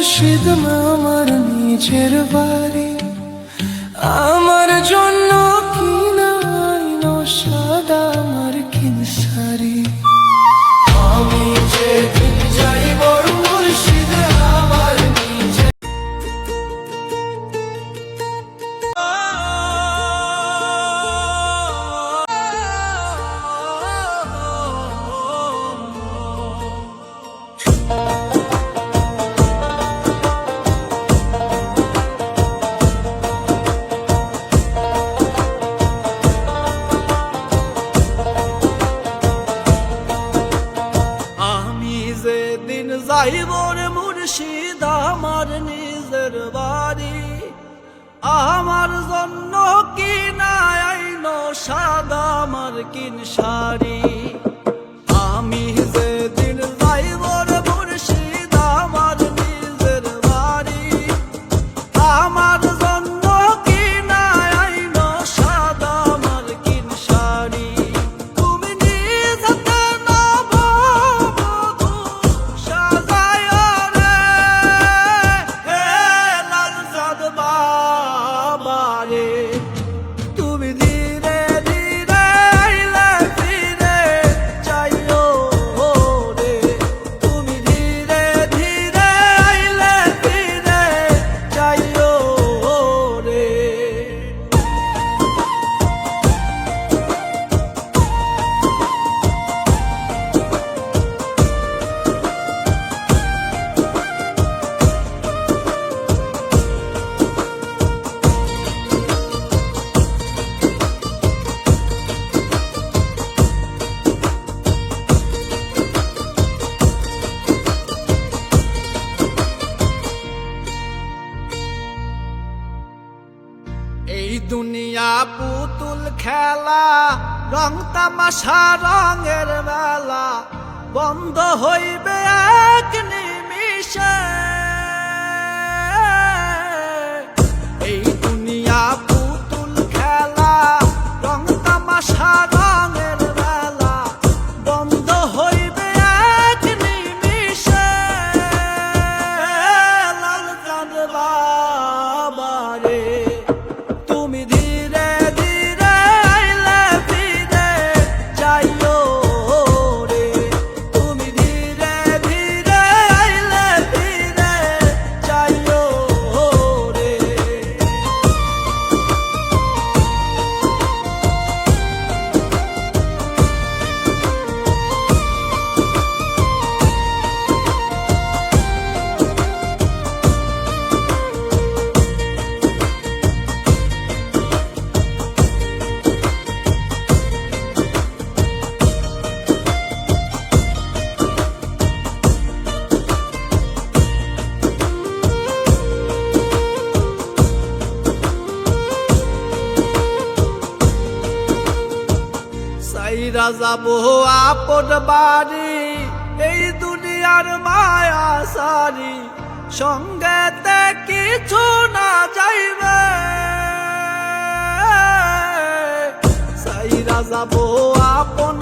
মুর্শিদ আমার নিজের বাড়ি, আমার জন্য কিনাই সাদা আমার কিন শাড়ি। আমি যেদিন যাইব মুর্শিদ আমার নিজে। যেদিন যাইব রে মুর্শিদ আমার নিজের বাড়ি, আমার জন্য কিনা আইনো সাদা আমার কিন শাড়ি। আমি যেদিন যাইব রে মুর্শিদ আমার নিজের বাড়ি, আমার জন্য কিনা আইনো সাদা আমার কিন শাড়ি। তুমি নিজ হাতে নববধূ সাজাইয়া রে, হে লালচাঁদ বাবা রে। তুমি ধীরে ধীরে আইলে ফিরে যাইও রে, তুমি ধীরে ধীরে আইলে ফিরে যাইও রে। এই দুনিয়া পুতুল খেলা, রং তামাশা রঙের বেলা, বন্ধ হইবে এক নিমিষে। এই দুনিয়া পুতুল খেলা, রং তামাশা রঙের বেলা, বন্ধ হইবে এক নিমিষে। লালচাঁদ বাবা রে, তুমি ধীরে ধীরে আইলে ফিরে যাইও রে, তুমি ধীরে ধীরে আইলে ফিরে যাইও রে। সাইরা যাবো আপন বাড়ি, এই দুনিয়ার মায়া সারি, সঙ্গেতে কিছু না যাইবে। সাইরা যাবো আপন